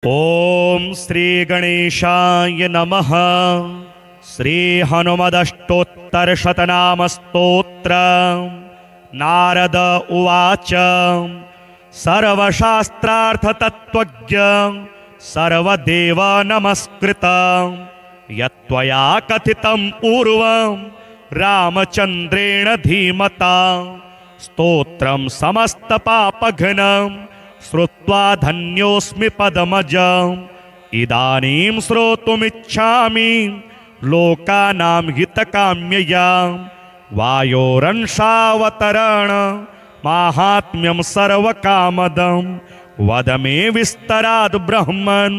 ओम श्री गणेशाय नमः। श्री हनुमदष्टोत्तर शतनाम स्तोत्र। नारद उवाच सर्वशास्त्रार्थ तत्त्वज्ञ सर्वदेव नमस्कृत यत्त्वया कथितं पूर्वं रामचन्द्रेण धीमता स्तोत्रं समस्त पापघ्नं श्रुत्वा धन्योऽस्मि पदमजम् इदानीं श्रोतुमिच्छामि लोकानां हितकाम्यया वायोरंशावतरण माहात्म्यं सर्वकामदं वद मे विस्तराद् ब्रह्मन्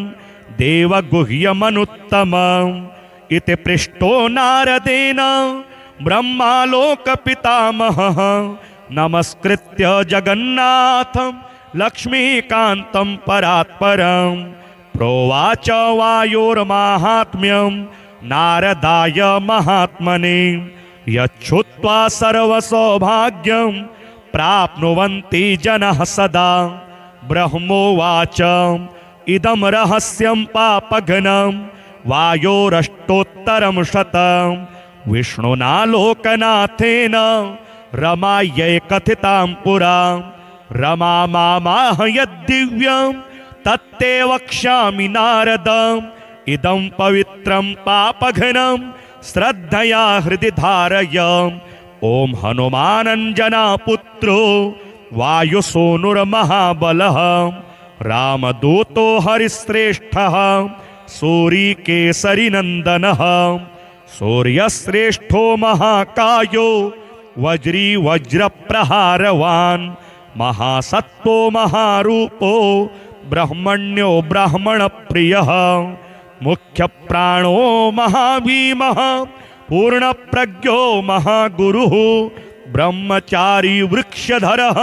देवगुह्यमनुत्तमम् इति पृष्टो नारदेन ब्रह्मालोकपितामहः नमस्कृत्य जगन्नाथं लक्ष्मीकान्तं परात्परं प्रोवाच वायोर्माहात्म्यं नारदाय महात्मने यच्छ्रुत्वा सर्वसौभाग्यं प्राप्नुवन्ति जनः सदा। ब्रह्मोवाच इदं रहस्यं पापघ्नं वायोरष्टोत्तरं शतं विष्णुना लोकनाथेन रमायै कथितां पुरा रमा मामाह यद्दिव्यं तत्ते वक्ष्यामि नारदम् इदं पवित्रं पापघ्नं श्रद्धया हृदि धारय। ओम हनुमानंजना पुत्रो वायुसूनुर्महाबलः रामदूतो हरिश्रेष्ठः सूरीकेसरीनन्दनः सूर्यश्रेष्ठो महाकायो वज्री वज्रप्रहारवान् महासत्तो महारूपो ब्रह्मण्यो ब्राह्मणप्रियः मुख्यप्राणो महाभीमः पूर्णप्रज्ञो महागुरुः ब्रह्मचारी वृक्षधरः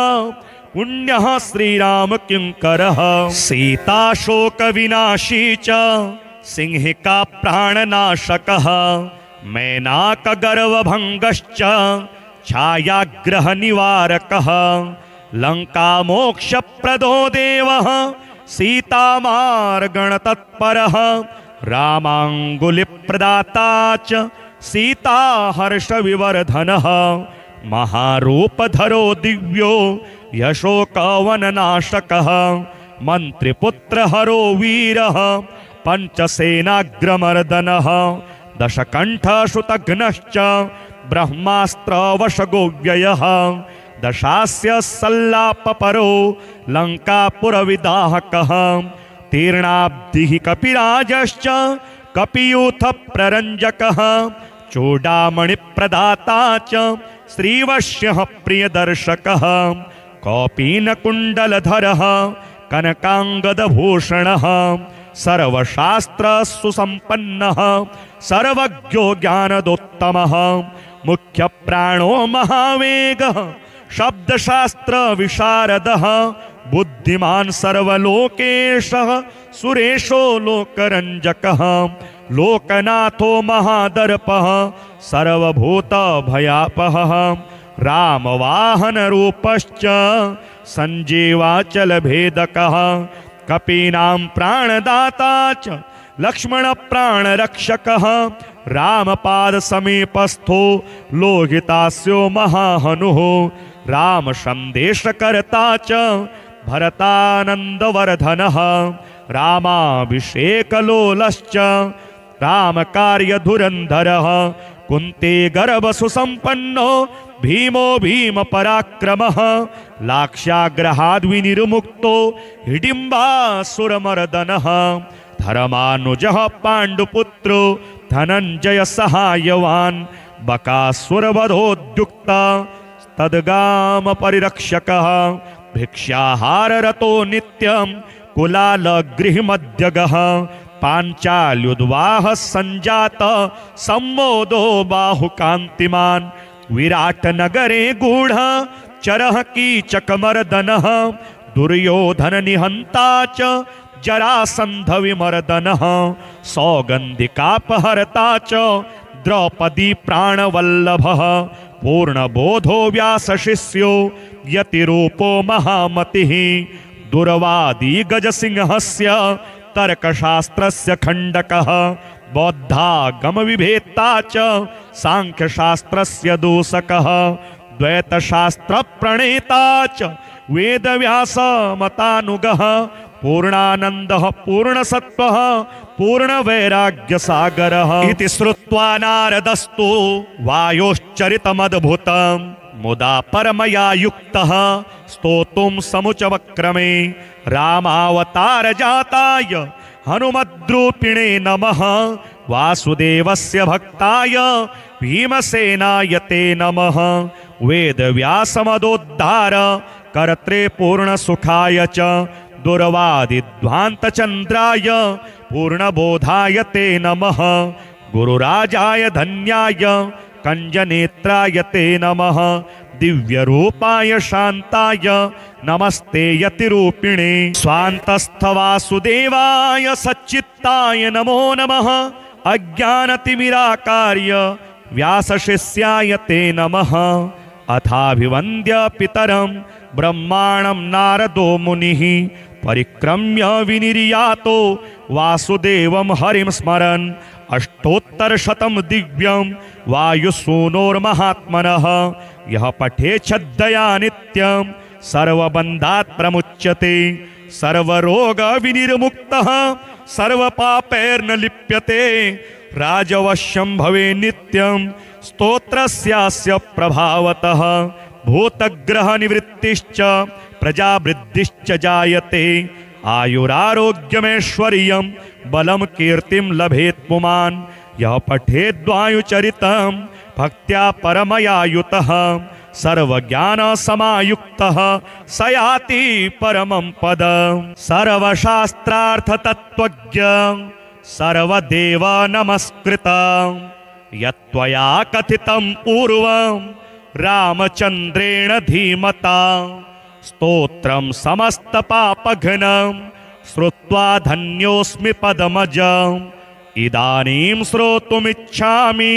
पुण्यः श्रीरामकिङ्करः सीताशोकविनाशी च सिंहिका प्राणनाशकः मैनाकगर्वभङ्गश्च छायाग्रहनिवारकः लङ्कामोक्षप्रदो देवः सीतामार्गणतत्परः रामाङ्गुलिप्रदाता च सीताहर्षविवर्धनः महारूपधरो दिव्यो यशोकवननाशकः मन्त्रिपुत्रहरो वीरः पञ्चसेनाग्रमर्दनः दशकण्ठश्रुतघ्नश्च ब्रह्मास्त्रवशगोव्ययः दशास्य सल्लापपरो लङ्कापुरविदाहकः तीर्णाब्धिः कपिराजश्च कपियूथप्ररञ्जकः चूडामणिप्रदाता च श्रीवश्यः प्रियदर्शकः कौपीनकुण्डलधरः कनकाङ्गदभूषणः सर्वशास्त्रसुसम्पन्नः सर्वज्ञो ज्ञानदोत्तमः मुख्यप्राणो महावेगः शब्दशास्त्र विशारदः बुद्धिमान् सर्वलोकेशः सुरेशो लोकरञ्जकः लोकनाथो महादर्पः सर्वभूतभयापहः रामवाहनरूपश्च सञ्जीवाचलभेदकः कपीनां प्राणदाता च लक्ष्मणप्राणरक्षकः रामपादसमीपस्थो लोहितास्यो महाहनुः रामसन्देशकर्ता च भरतानन्दवर्धनः रामाभिषेकलोलश्च रामकार्यधुरन्धरः कुन्ती गर्भसुसम्पन्नो भीमो भीमपराक्रमः लाक्ष्याग्रहाद्विनिर्मुक्तो हिडिम्बासुरमर्दनः धर्मानुजः पाण्डुपुत्रो धनञ्जय सहायवान् बकासुरवधोद्युक्ता तद्गाम परिरक्षकः भिक्षाहाररतो नित्यं कुलालगृहमध्यगः पाञ्चाल्युद्वाह सञ्जात सम्मोदो बाहुकान्तिमान् विराटनगरे गूढ चरः कीचकमर्दनः दुर्योधननिहन्ता च जरासन्धविमर्दनः सौगन्धिकापहर्ता च द्रौपदी प्राणवल्लभः पूर्णबोधो व्यासशिष्यो यतिरूपो महामतिः दुर्वादी गजसिंहस्य तर्कशास्त्रस्य खण्डकः बौद्धागमविभेत्ता च सांख्यशास्त्रस्य दूषकः द्वैतशास्त्रप्रणेता च वेदव्यासमतानुगः पूर्णानन्दः पूर्णसत्त्वः पूर्णवैराग्यसागरः इति श्रुत्वा नारदस्तु वायोश्चरितमद्भुतम् मुदा परमया युक्तः स्तोतुं समुचवक्रमे रामावतारजाताय हनुमद्रूपिणे नमः वासुदेवस्य भक्ताय भीमसेनाय ते नमः वेदव्यासमदोद्धार कर्त्रे पूर्णसुखाय च दुर्वादिध्वान्तचन्द्राय पूर्णबोधाय ते नमः गुरुराजाय धन्याय कंजनेत्राय ते नमः दिव्यरूपाय शान्ताय नमस्ते यतिरूपिणे स्वान्तस्थवासुदेवाय सच्चित्ताय नमो नमः अज्ञानतिमिराकार्य व्यासशिष्याय ते नमः अथाभिवन्द्य पितरं ब्रह्माणं नारदो मुनिः परिक्रम्य विनिर्यातो वासुदेवं हरिं स्मरन् अष्टोत्तरशतं दिव्यं वायुसूनोर्महात्मनः यः पठे छद्दया नित्यं सर्वबन्धात् प्रमुच्यते सर्वरोगविनिर्मुक्तः सर्वपापैर्न लिप्यते राजवश्यं भवे नित्यं स्तोत्रस्यास्य प्रभावतः भूतग्रहनिवृत्तिश्च प्रजावृद्धिश्च जायते आयुरारोग्यमैश्वर्यं बलं कीर्तिं लभेत् पुमान् यः पठेद्वायुचरितं भक्त्या परमया युतः सर्वज्ञानसमायुक्तः स याति परमं पदम् सर्वशास्त्रार्थतत्त्वज्ञ सर्वदेव नमस्कृतं यत्त्वया कथितं पूर्वं रामचन्द्रेण धीमता स्तोत्रं समस्तपापघ्नं श्रुत्वा धन्योऽस्मि पदमजम् इदानीं श्रोतुमिच्छामि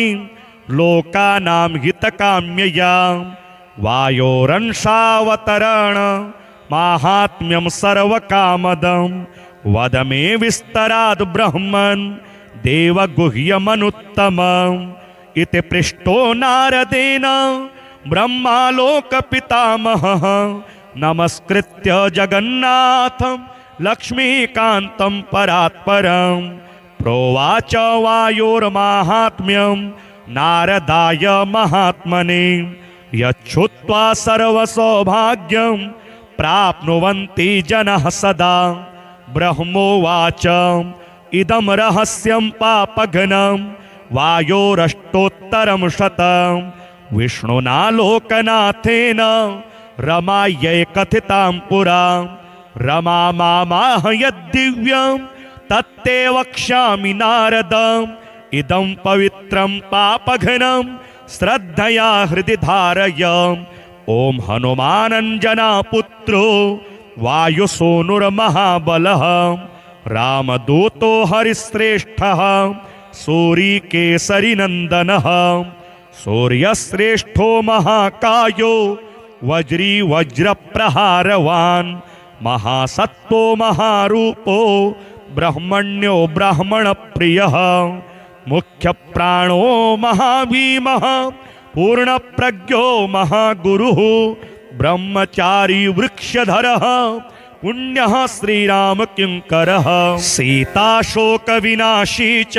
लोकानां हितकाम्यया वायोरंशावतरण माहात्म्यं सर्वकामदं वद मे विस्तराद् ब्रह्मन् देवगुह्यमनुत्तमम् इति पृष्टो नारदेन ब्रह्मालोकपितामहः नमस्कृत्य जगन्नाथं लक्ष्मीकान्तं परात्परम् प्रोवाच वायोर्माहात्म्यं नारदाय महात्मने यच्छ्रुत्वा सर्वसौभाग्यं प्राप्नुवन्ति जनः सदा ब्रह्मोवाच इदं रहस्यं पापघ्नं वायोरष्टोत्तरं शतं विष्णुना लोकनाथेन रमायै कथितां पुरा रमा मामाह यद्दिव्यं तत्ते वक्ष्यामि नारदम् इदं पवित्रं पापघ्नं श्रद्धया हृदि धारय ओम हनुमानंजना पुत्रो वायुसूनुर्महाबलः रामदूतो हरिश्रेष्ठः सूरीकेसरीनन्दनः सूर्यश्रेष्ठो महाकायो वज्री वज्रप्रहारवान् महासत्तो महारूपो ब्रह्मण्यो ब्राह्मणप्रियः मुख्यप्राणो महाभीमः पूर्णप्रज्ञो महागुरुः ब्रह्मचारी वृक्षधरः पुण्यः श्रीरामकिङ्करः सीताशोकविनाशी च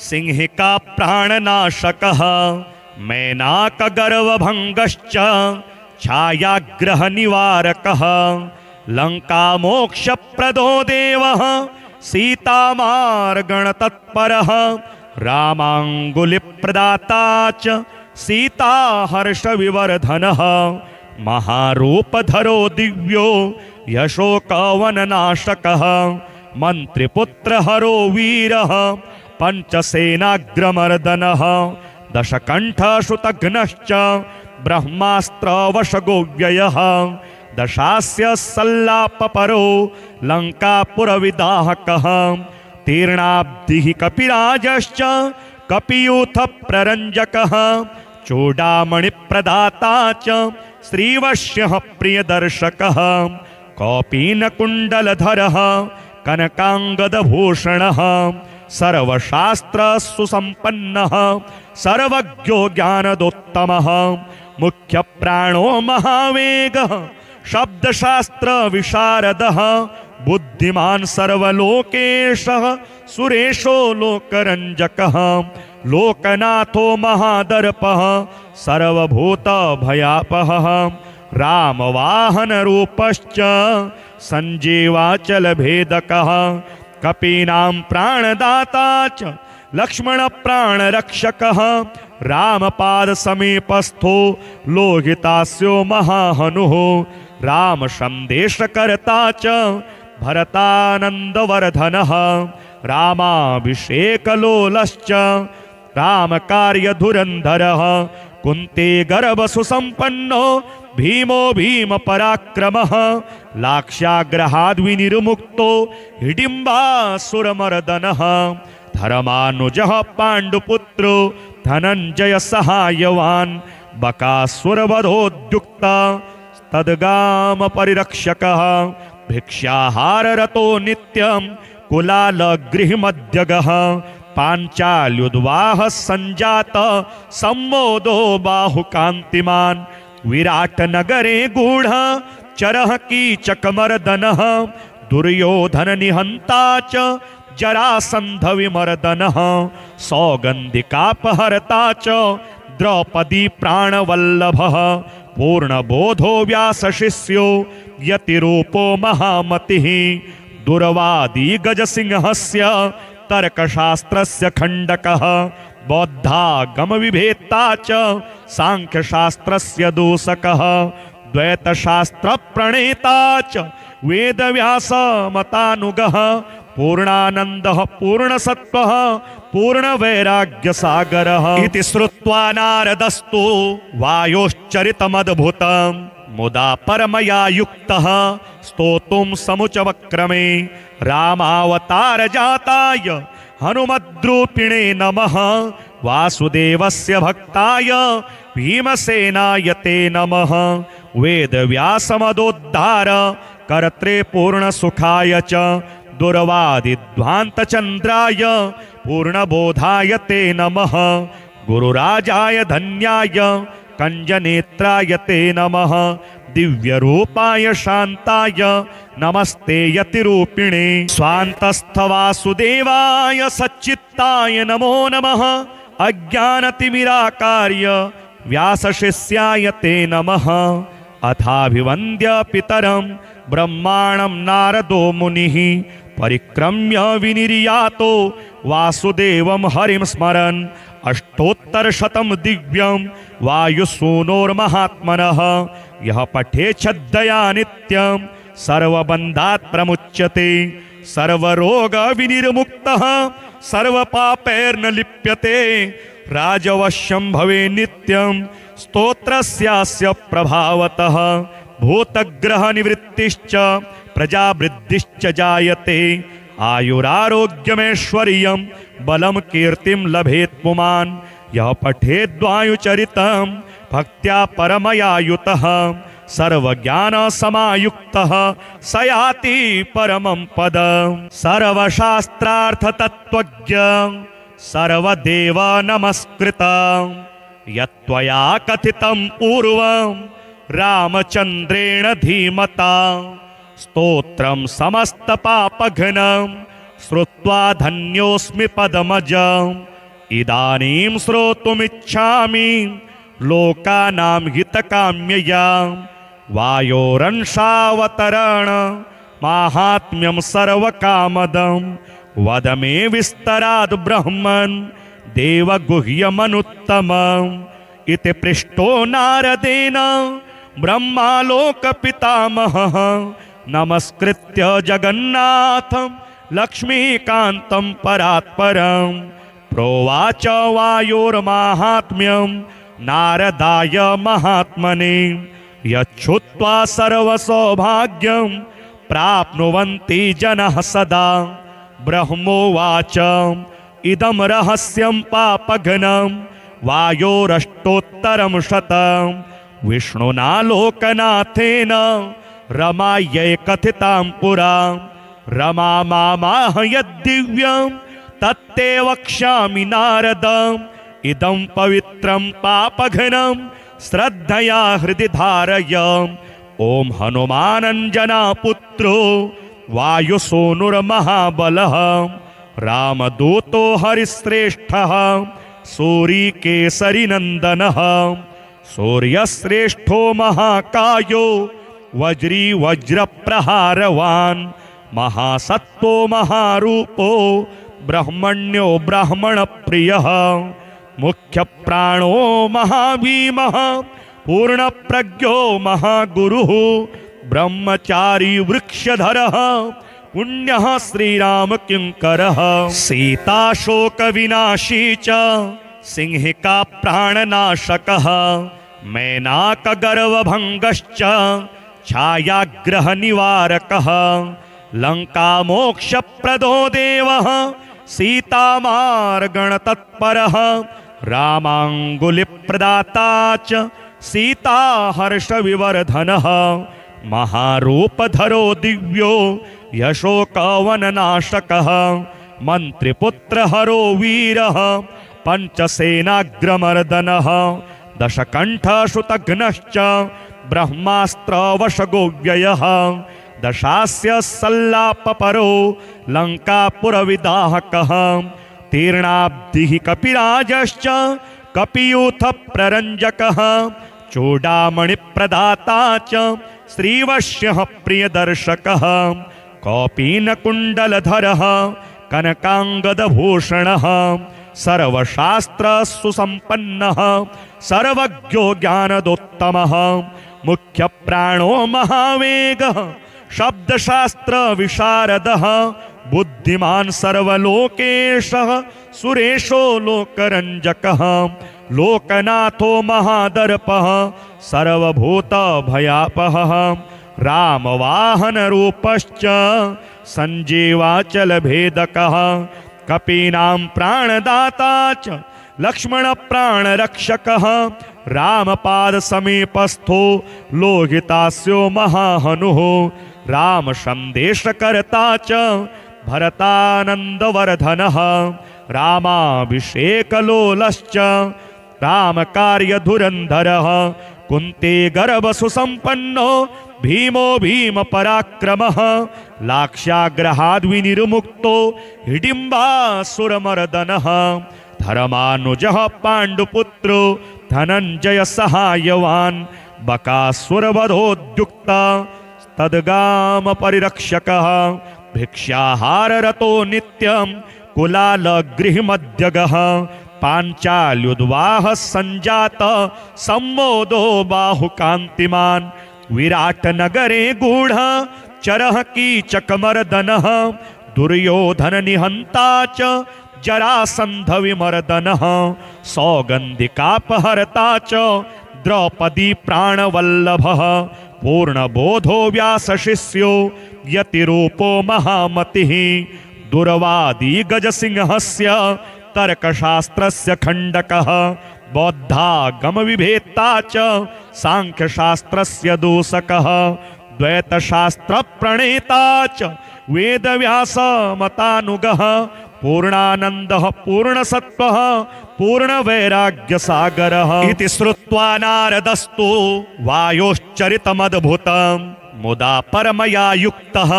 सिंहिका प्राणनाशकः मैनाकगर्वभङ्गश्च छायाग्रहनिवारकः लङ्कामोक्षप्रदो देवः सीतामार्गणतत्परः रामाङ्गुलिप्रदाता च सीताहर्षविवर्धनः महारूपधरो दिव्यो यशोकवननाशकः मन्त्रिपुत्रहरो वीरः पञ्चसेनाग्रमर्दनः दशकण्ठश्रुतघ्नश्च ब्रह्मास्त्रवशगोव्ययः दशास्य सल्लापपरो लङ्कापुरविदाहकः तीर्णाब्धिः कपिराजश्च कपियूथप्ररञ्जकः चूडामणिप्रदाता च श्रीवश्यः प्रियदर्शकः कौपीनकुण्डलधरः कनकांगदभूषणः सर्वशास्त्रसुसम्पन्नः सर्वज्ञो ज्ञानदोत्तमः मुख्यप्राणो महावेगः शब्दशास्त्र विशारदः बुद्धिमान् सर्वलोकेशः सुरेशो लोकरञ्जकः लोकनाथो महादर्पः सर्वभूतभयापहः रामवाहनरूपश्च सञ्जीवाचलभेदकः कपीनां प्राणदाता च लक्ष्मणप्राणरक्षकः रामपादसमीपस्थो लोहितास्यो महाहनुः रामसन्देशकर्ता च भरतानन्दवर्धनः रामाभिषेकलोलश्च रामकार्यधुरन्धरः कुन्ती गर्भसुसम्पन्नो भीमो भीमपराक्रमः लाक्षाग्रहाद्विनिर्मुक्तो हिडिम्बासुरमर्दनः धर्मानुजः पाण्डुपुत्रो धनञ्जयसहायवान् बकासुरवधोद्युक्ता तद्गामपरिरक्षकः भिक्षाहाररतो नित्यं कुलालगृहमध्यगः पाञ्चाल्युद्वाहः सञ्जात सम्मोदो बाहुकान्तिमान् विराटनगरे गूढः चरः कीचकमर्दनः दुर्योधननिहन्ता च जरासन्धविमर्दनः सौगन्धिकापहर्ता च द्रौपदी प्राणवल्लभः पूर्णबोधो व्यासशिष्यो यतिरूपो महामतिः दुर्वादी गजसिंहस्य तर्कशास्त्रस्य खण्डकः बौद्धागमविभेत्ता च सांख्यशास्त्रस्य दूषकः द्वैतशास्त्रप्रणेता च वेदव्यासमतानुगः पूर्णानन्दः पूर्णसत्त्वः पूर्णवैराग्यसागरः इति श्रुत्वा नारदस्तु वायोश्चरितमद्भुतम् मुदा परमया युक्तः स्तोतुं समुचवक्रमे रामावतारजाताय हनुमद्रूपिणे नमः वासुदेवस्य भक्ताय भीमसेनाय ते नमः वेदव्यासमदोद्धार कर्त्रे पूर्णसुखाय च दुर्वादिध्वान्तचन्द्राय पूर्णबोधाय ते नमः गुरुराजाय धन्याय कंजनेत्राय ते नमः दिव्यरूपाय शान्ताय नमस्ते यतिरूपिणे स्वान्तस्थवासुदेवाय सच्चित्ताय नमो नमः अज्ञानतिमिराकार्य व्यासशिष्याय ते नमः अथाभिवन्द्य पितरं ब्रह्माणं नारदो मुनिः परिक्रम्य विनिर्यातो वासुदेवं हरिं स्मरन् अष्टोत्तरशतं दिव्यं वायुसूनोर्महात्मनः यः पठे छद्दया नित्यं सर्वबन्धात् प्रमुच्यते सर्वरोगविनिर्मुक्तः सर्वपापैर्न लिप्यते राजवश्यं भवे नित्यं स्तोत्रस्यास्य प्रभावतः भूतग्रहनिवृत्तिश्च प्रजावृद्धिश्च जायते आयुरारोग्यमैश्वर्यं बलं कीर्तिं लभेत् पुमान् यः पठेद्वायुचरितं भक्त्या परमया युतः सर्वज्ञानसमायुक्तः स याति परमं पदम् सर्वशास्त्रार्थतत्त्वज्ञ सर्वदेव नमस्कृतं यत्त्वया कथितं पूर्वं रामचन्द्रेण धीमता स्तोत्रं समस्तपापघ्नं श्रुत्वा धन्योऽस्मि पदमजम् इदानीं श्रोतुमिच्छामि लोकानां हितकाम्यया वायोरंशावतरण माहात्म्यं सर्वकामदं वद मे विस्तराद् ब्रह्मन् देवगुह्यमनुत्तमम् इति पृष्टो नारदेन ब्रह्मालोकपितामहः नमस्कृत्य जगन्नाथं लक्ष्मीकान्तं परात्परं प्रोवाच वायोर्माहात्म्यं नारदाय महात्मने यच्छ्रुत्वा सर्वसौभाग्यं प्राप्नुवन्ति जनः सदा ब्रह्मोवाच इदं रहस्यं पापघ्नं वायोरष्टोत्तरं शतं विष्णुना लोकनाथेन रमायै कथितां पुरा रमा मामाह यद्दिव्यं तत्ते वक्ष्यामि नारद। इदं पवित्रं पापघ्नं श्रद्धया हृदि धारय। ओम हनुमानंजना पुत्रो वायुसूनुर्महाबलः रामदूतो हरिश्रेष्ठः सूरीकेसरीनन्दनः। सूर्यश्रेष्ठो महाकायो वज्री वज्रप्रहारवान् महासत्तो महारूपो ब्रह्मण्यो ब्राह्मणप्रियः। मुख्यप्राणो महाभीमः पूर्णप्रज्ञो महागुरुः ब्रह्मचारी वृक्षधरः पुण्यः श्रीरामकिङ्करः। सीताशोकविनाशी च सिंहिका प्राणनाशकः मैनाकगर्वभङ्गश्च छायाग्रहनिवारकः। लङ्कामोक्षप्रदो देवः सीतामार्गणतत्परः रामाङ्गुलिप्रदाता च सीताहर्षविवर्धनः। महारूपधरो दिव्यो यशोकवननाशकः मन्त्रिपुत्रहरो वीरः पंचसेनाग्रमर्दनः। दशकण्ठश्रुतघ्नश्च ब्रह्मास्त्रवशगोव्ययः। दशास्य सल्लापपरो लङ्कापुरविदाहकः। तीर्णाब्धिः कपिराजश्च कपियूथप्ररञ्जकः। चूडामणिप्रदाता च श्रीवश्यः प्रियदर्शकः। कौपीनकुण्डलधरः कनकाङ्गदभूषणः। सर्वशास्त्रसुसम्पन्नः सर्वज्ञो ज्ञानदोत्तमः। मुख्यप्राणो महावेगः शब्दशास्त्रविशारदः। बुद्धिमान् सर्वलोकेशः सुरेशो लोकरञ्जकः। लोकनाथो महादर्पः सर्वभूतभयापहः। रामवाहनरूपश्च सञ्जीवाचलभेदकः। कपीनां प्राणदाता च लक्ष्मणप्राणरक्षकः। रामपादसमीपस्थो लोहितास्यो महाहनुः। रामसन्देशकर्ता च भरतानन्दवर्धनः। रामाभिषेकलोलश्च रामकार्यधुरन्धरः। कुन्ती गर्भसुसम्पन्नो भीमो भीमपराक्रमः। लाक्ष्याग्रहाद्विनिर्मुक्तो हिडिम्बासुरमर्दनः। धर्मानुजः पाण्डुपुत्रो धनञ्जय सहायवान्। बकासुरवधोद्युक्ता तद्गामपरिरक्षकः। भिक्षाहाररतो नित्यं कुलालगृहमध्यगः। पाञ्चाल्युद्वाहः सञ्जात सम्मोदो बाहुकान्तिमान्। विराटनगरे गूढः चरः कीचकमर्दनः। दुर्योधननिहन्ता च जरासन्धविमर्दनः। सौगन्धिकापहर्ता च द्रौपदी प्राणवल्लभः। पूर्णबोधो व्यासशिष्यो यतिरूपो महामतिः। दुर्वादी गजसिंहस्य तर्कशास्त्रस्य खण्डकः। बौद्धागमविभेत्ता च सांख्यशास्त्रस्य दूषकः। द्वैतशास्त्रप्रणेता च वेदव्यासमतानुगः। पूर्णानन्दः पूर्णसत्त्वः पूर्णवैराग्यसागरः। इति श्रुत्वा नारदस्तु वायोश्चरितमद्भुतं मुदा परमया युक्तः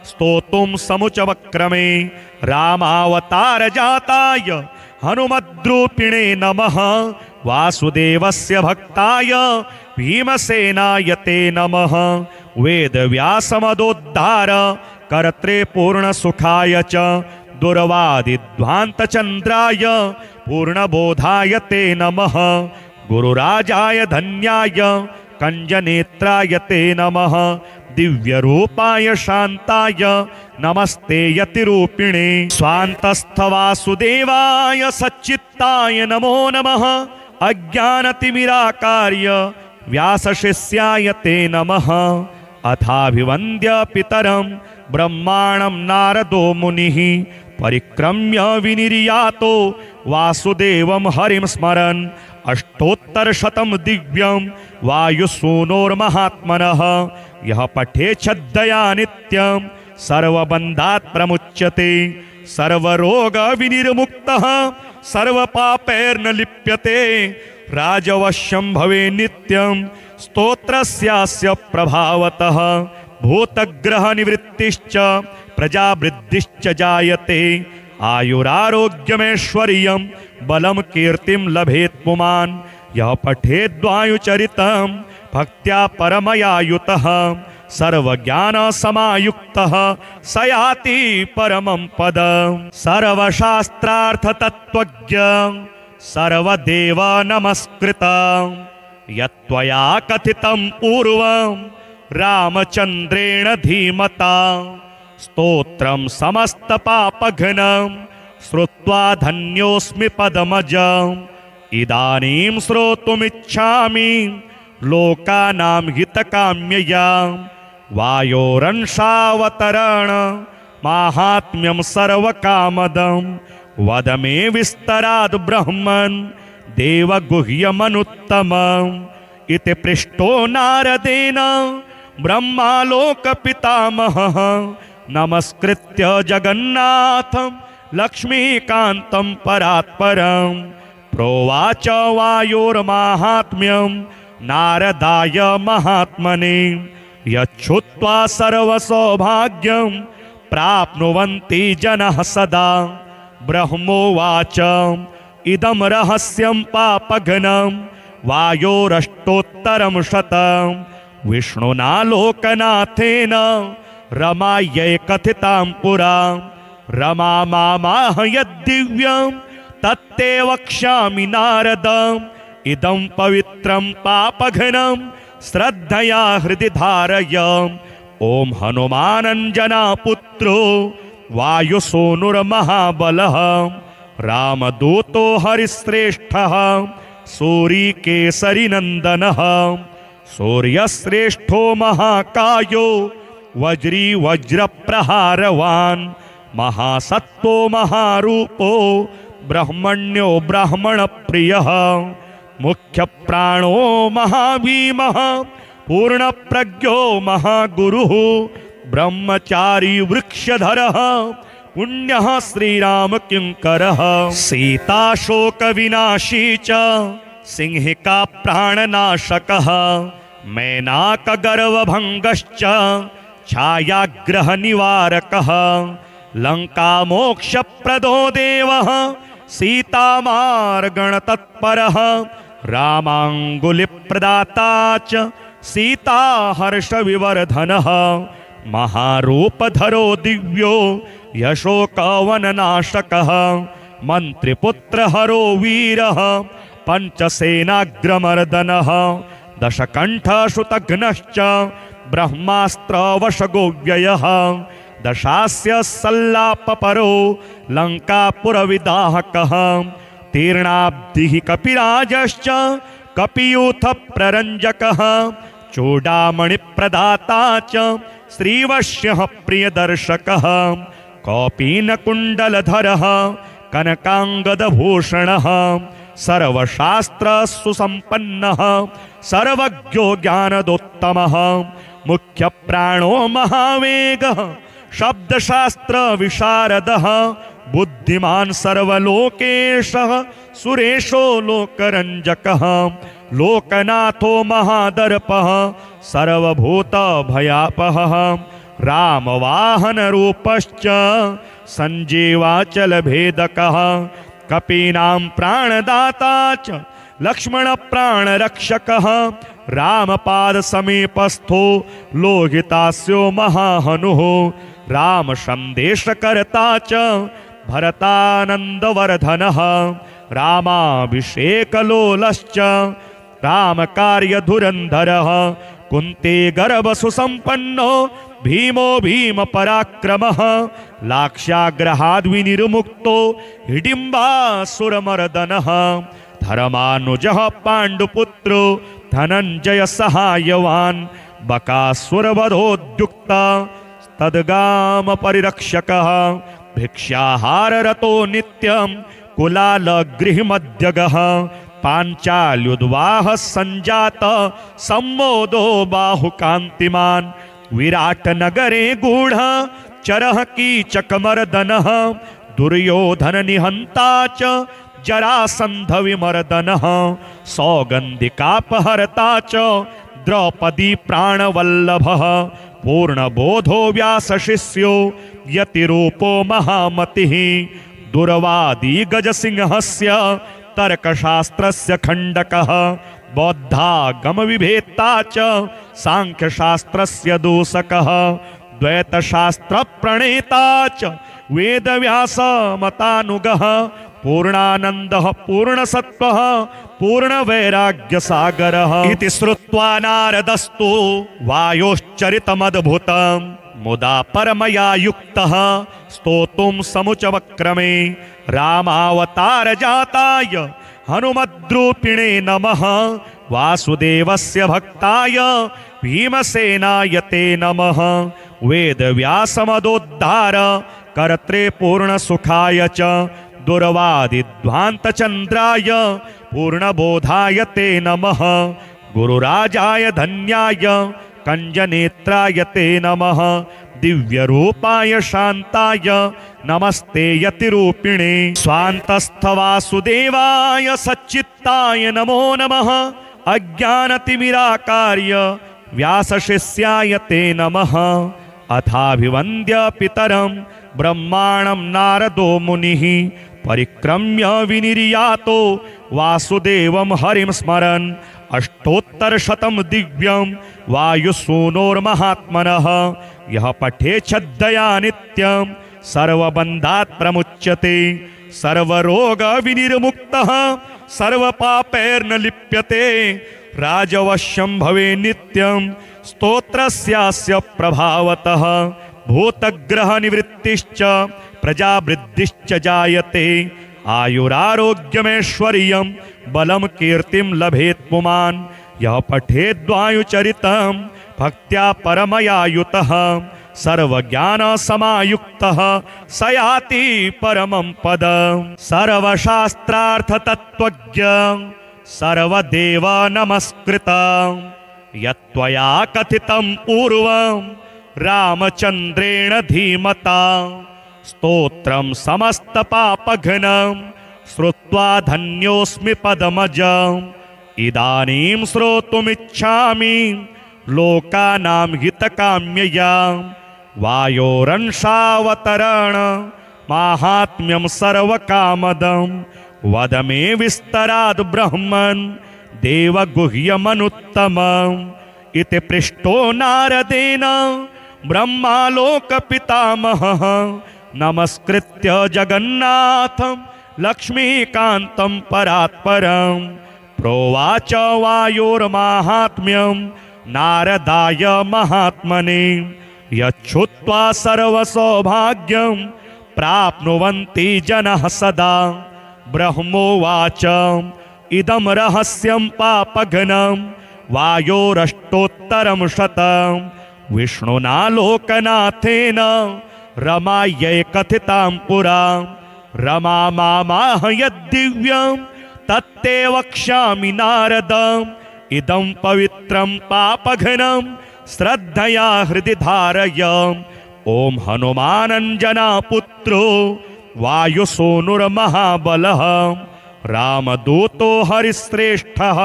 स्तोतुं समुचवक्रमे। रामावतारजाताय हनुमद्रूपिणे नमः। वासुदेवस्य भक्ताय भीमसेनाय ते नमः। वेदव्यासमदोद्धार कर्त्रे पूर्णसुखाय च दुर्वादिध्वान्तचन्द्राय पूर्णबोधाय ते नमः। गुरुराजाय धन्याय कंजनेत्राय ते नमः। दिव्यरूपाय शान्ताय नमस्ते यतिरूपिणे। स्वान्तस्थवासुदेवाय सच्चित्ताय नमो नमः। अज्ञानतिमिराकार्य व्यासशिष्याय ते नमः। अथाभिवन्द्य पितरं ब्रह्माणं नारदो मुनिः। परिक्रम्य विनिर्यातो वासुदेवं हरिं स्मरन्। अष्टोत्तरशतं दिव्यं वायुसूनोर्महात्मनः। यः पठे छद्दया नित्यं सर्वबन्धात् प्रमुच्यते सर्वरोगविनिर्मुक्तः सर्वपापैर्न लिप्यते राजवश्यं भवे नित्यं स्तोत्रस्यास्य प्रभावतः भूतग्रहनिवृत्तिश्च प्रजावृद्धिश्च जायते आयुरारोग्यमेश्वर्यं बलं कीर्तिं लभेत् पुमान् यः पठेद्वायुचरितं भक्त्या परमया युतः सर्वज्ञानसमायुक्तः स याति परमं पदम् सर्वशास्त्रार्थतत्त्वज्ञ सर्वदेव नमस्कृतं यत्त्वया कथितं पूर्वं रामचन्द्रेण धीमता स्तोत्रं समस्तपापघ्नं श्रुत्वा धन्योऽस्मि पदमजम् इदानीं श्रोतुमिच्छामि लोकानां हितकाम्यया वायोरंशावतरण माहात्म्यं सर्वकामदं वद मे विस्तराद् ब्रह्मन् देवगुह्यमनुत्तमम् इति पृष्टो नारदेन ब्रह्मालोकपितामहः नमस्कृत्य जगन्नाथं लक्ष्मीकान्तं परात्परम् प्रोवाच वायोर्माहात्म्यं नारदाय महात्मने यच्छ्रुत्वा सर्वसौभाग्यं प्राप्नुवन्ति जनः सदा ब्रह्मोवाच इदं रहस्यं पापघ्नं वायोरष्टोत्तरं शतं विष्णुना लोकनाथेन रमायै कथितां पुरा रमा मामाह यद्दिव्यं तत्ते वक्ष्यामि नारदम् इदं पवित्रं पापघ्नं श्रद्धया हृदि धारय ओम हनुमानंजना पुत्रो वायुसूनुर्महाबलः रामदूतो हरिश्रेष्ठः सूरीकेसरीनन्दनः सूर्यश्रेष्ठो महाकायो वज्री वज्रप्रहारवान् महासत्तो महारूपो ब्रह्मण्यो ब्राह्मणप्रियः मुख्यप्राणो महाभीमः पूर्णप्रज्ञो महागुरुः ब्रह्मचारी वृक्षधरः पुण्यः श्रीरामकिङ्करः सीताशोकविनाशी च सिंहिका प्राणनाशकः मैनाकगर्वभङ्गश्च छायाग्रहनिवारकः लङ्कामोक्षप्रदो देवः सीतामार्गणतत्परः रामाङ्गुलिप्रदाता च सीताहर्षविवर्धनः महारूपधरो दिव्यो यशोकवननाशकः मन्त्रिपुत्रहरो वीरः पञ्चसेनाग्रमर्दनः दशकण्ठश्रुतघ्नश्च ब्रह्मास्त्रवशगोव्ययः दशास्य सल्लापपरो लङ्कापुरविदाहकः तीर्णाब्धिः कपिराजश्च कपियूथप्ररञ्जकः चूडामणिप्रदाता च श्रीवश्यः प्रियदर्शकः कौपीनकुण्डलधरः कनकाङ्गदभूषणः सर्वशास्त्रसुसम्पन्नः सर्वज्ञो ज्ञानदोत्तमः मुख्यप्राणो महावेगः शब्दशास्त्र विशारदः बुद्धिमान् सर्वलोकेशः सुरेशो लोकरञ्जकः लोकनाथो महादर्पः सर्वभूतभयापहः रामवाहनरूपश्च सञ्जीवाचलभेदकः कपीनां प्राणदाता च लक्ष्मणप्राणरक्षकः रामपादसमीपस्थो लोहितास्यो महाहनुः रामसन्देशकर्ता च भरतानन्दवर्धनः रामाभिषेकलोलश्च रामकार्यधुरन्धरः कुन्ती गर्भसुसम्पन्नो भीमो भीमपराक्रमः लाक्ष्याग्रहाद्विनिर्मुक्तो हिडिम्बासुरमर्दनः धर्मानुजः पाण्डुपुत्रो धनञ्जय सहायवान् बकासुरवधोद्युक्ता तद्गामपरिरक्षकः भिक्षाहाररतो नित्यं कुलालगृहमध्यगः पाञ्चाल्युद्वाहः सञ्जात सम्मोदो बाहुकान्तिमान् विराटनगरे गूढ चरः कीचकमर्दनः दुर्योधननिहन्ता च जरासन्धविमर्दनः सौगन्धिकापहर्ता च द्रौपदी प्राणवल्लभः पूर्णबोधो व्यासशिष्यो यतिरूपो महामतिः दुर्वादी गजसिंहस्य तर्कशास्त्रस्य खण्डकः बौद्धागमविभेत्ता च सांख्यशास्त्रस्य दूषकः द्वैतशास्त्रप्रणेता च वेदव्यासमतानुगः पूर्णानन्दः पूर्णसत्त्वः पूर्णवैराग्यसागरः इति श्रुत्वा नारदस्तु वायोश्चरितमद्भुतम् मुदा परमया युक्तः स्तोतुं समुचवक्रमे रामावतारजाताय हनुमद्रूपिणे नमः वासुदेवस्य भक्ताय भीमसेनाय ते नमः वेदव्यासमदोद्धार कर्त्रे पूर्णसुखाय च दुर्वादिध्वान्तचन्द्राय पूर्णबोधाय ते नमः गुरुराजाय धन्याय कंजनेत्राय ते नमः दिव्यरूपाय शान्ताय नमस्ते यतिरूपिणे स्वान्तस्थवासुदेवाय सच्चित्ताय नमो नमः अज्ञानतिमिराकार्य व्यासशिष्याय ते नमः अथाभिवन्द्य पितरं ब्रह्माणं नारदो मुनिः परिक्रम्य विनिर्यातो वासुदेवं हरिं स्मरन् अष्टोत्तरशतं दिव्यं वायुसूनोर्महात्मनः यः पठे छद्दया नित्यं सर्वबन्धात् प्रमुच्यते सर्वरोगविनिर्मुक्तः सर्वपापैर्न लिप्यते राजवश्यं भवे नित्यं स्तोत्रस्यास्य प्रभावतः भूतग्रहनिवृत्तिश्च प्रजावृद्धिश्च जायते आयुरारोग्यमैश्वर्यं बलं कीर्तिं लभेत् पुमान् यः पठेद्वायुचरितं भक्त्या परमया युतः सर्वज्ञानसमायुक्तः स याति परमं पदम् सर्वशास्त्रार्थतत्त्वज्ञ सर्वदेव नमस्कृतं यत्त्वया कथितं पूर्वं रामचन्द्रेण धीमता स्तोत्रं समस्तपापघ्नं श्रुत्वा धन्योऽस्मि पदमजम् इदानीं श्रोतुमिच्छामि लोकानां हितकाम्यया वायोरंशावतरण माहात्म्यं सर्वकामदं वद मे विस्तराद् ब्रह्मन् देवगुह्यमनुत्तमम् इति पृष्टो नारदेन ब्रह्मालोकपितामहः नमस्कृत्य जगन्नाथं लक्ष्मीकान्तं परात्परं प्रोवाच वायोर्माहात्म्यं नारदाय महात्मने यच्छ्रुत्वा सर्वसौभाग्यं प्राप्नुवन्ति जनः सदा ब्रह्मोवाच इदं रहस्यं पापघ्नं वायोरष्टोत्तरं शतं विष्णुना लोकनाथेन रमायै कथितां पुरा रमा मामाह यद्दिव्यं तत्ते वक्ष्यामि नारदम् इदं पवित्रं पापघ्नं श्रद्धया हृदि धारय ओम हनुमानंजना पुत्रो वायुसूनुर्महाबलः रामदूतो हरिश्रेष्ठः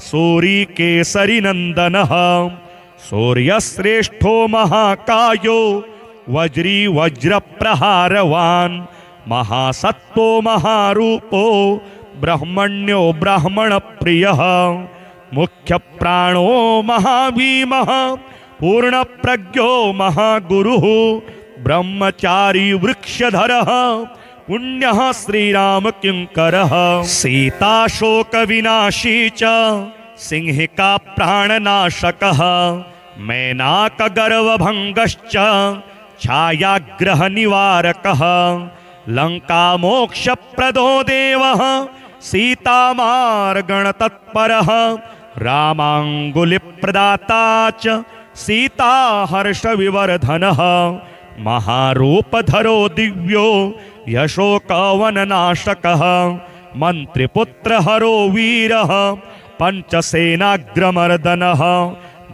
सूरीकेसरीनन्दनः सूर्यश्रेष्ठो महाकायो वज्री वज्रप्रहारवान् महासत्तो महारूपो ब्रह्मण्यो ब्राह्मणप्रियः मुख्यप्राणो महाभीमः पूर्णप्रज्ञो महागुरुः ब्रह्मचारी वृक्षधरः पुण्यः श्रीरामकिङ्करः सीताशोकविनाशी च सिंहिका प्राणनाशकः मैनाकगर्वभङ्गश्च छायाग्रहनिवारकः लङ्कामोक्षप्रदो देवः सीतामार्गणतत्परः रामाङ्गुलिप्रदाता च सीताहर्षविवर्धनः महारूपधरो दिव्यो यशोकवननाशकः मन्त्रिपुत्रहरो वीरः पञ्चसेनाग्रमर्दनः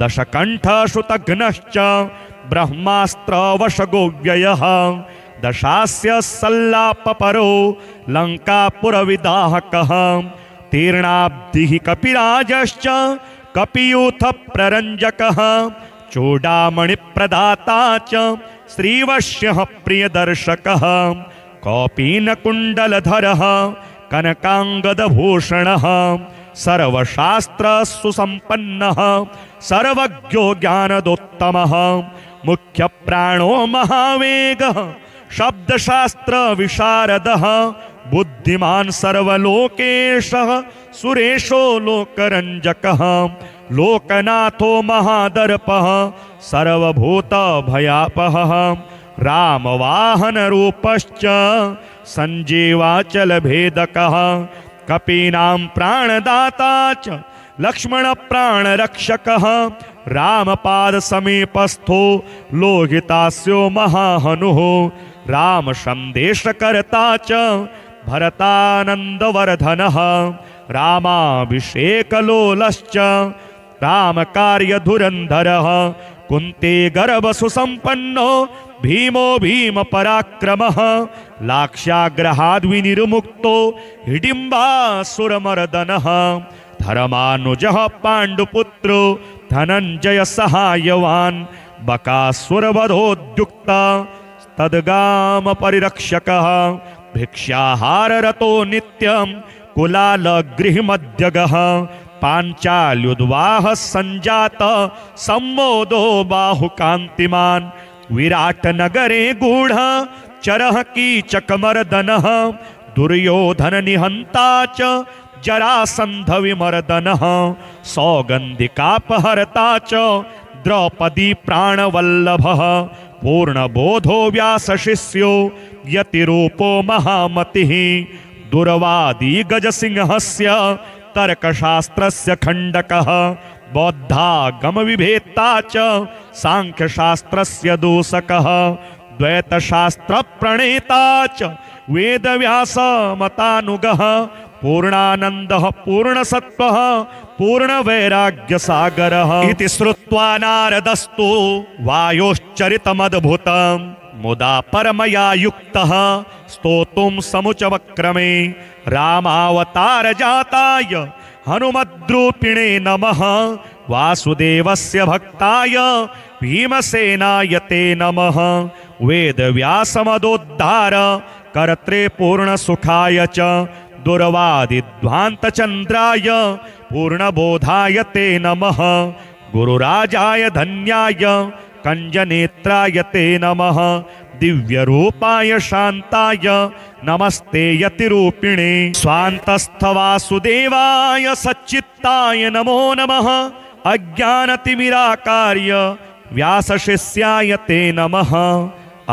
दशकण्ठश्रुतघ्नश्च ब्रह्मास्त्रवशगो व्ययः दशास्य सल्लापपरो लङ्कापुरविदाहकः तीर्णाब्धिः कपिराजश्च कपियूथ प्ररञ्जकः चूडामणिप्रदाता च श्रीवश्यः प्रियदर्शकः कौपीनकुण्डलधरः कनकाङ्गदभूषणः सर्वशास्त्रसुसम्पन्नः सर्वज्ञो ज्ञानदोत्तमः मुख्यप्राणो महावेगः शब्दशास्त्र विशारदः बुद्धिमान् सर्वलोकेशः सुरेशो लोकरञ्जकः लोकनाथो महादर्पः सर्वभूतभयापहः रामवाहनरूपश्च सञ्जीवाचलभेदकः कपीनां प्राणदाता च लक्ष्मणप्राणरक्षकः रामपादसमीपस्थो लोहितास्यो महाहनुः रामसन्देशकर्ता च भरतानन्दवर्धनः रामाभिषेकलोलश्च रामकार्यधुरन्धरः कुन्ती गर्भसुसम्पन्नो भीमो भीमपराक्रमः लाक्ष्याग्रहाद्विनिर्मुक्तो हिडिम्बासुरमर्दनः धर्मानुजः पाण्डुपुत्रो धनञ्जय सहायवान् बकासुरवधोद्युक्ता तद्गाम परिरक्षकः भिक्षाहाररतो नित्यं कुलालगृहमध्यगः पाञ्चाल्युद्वाह सञ्जात सम्मोदो बाहुकान्तिमान् विराटनगरे गूढ चरः कीचकमर्दनः दुर्योधननिहन्ता च जरासन्धविमर्दनः सौगन्धिकापहर्ता च द्रौपदी प्राणवल्लभः पूर्णबोधो व्यासशिष्यो यतिरूपो महामतिः दुर्वादी गजसिंहस्य तर्कशास्त्रस्य खण्डकः बौद्धागमविभेत्ता च सांख्यशास्त्रस्य दूषकः द्वैतशास्त्रप्रणेता च वेदव्यासमतानुगः पूर्णानन्दः पूर्णसत्त्वः पूर्णवैराग्यसागरः इति श्रुत्वा नारदस्तु वायोश्चरितमद्भुतं मुदा परमया युक्तः स्तोतुं समुचवक्रमे रामावतारजाताय हनुमद्रूपिणे नमः वासुदेवस्य भक्ताय भीमसेनाय ते नमः वेदव्यासमदोद्धार कर्त्रे पूर्णसुखाय च दुर्वादिध्वान्तचन्द्राय पूर्णबोधाय ते नमः गुरुराजाय धन्याय कंजनेत्राय ते नमः दिव्यरूपाय शान्ताय नमस्ते यतिरूपिणे स्वान्तस्थवासुदेवाय सच्चित्ताय नमो नमः अज्ञानतिमिराकार्य व्यासशिष्याय ते नमः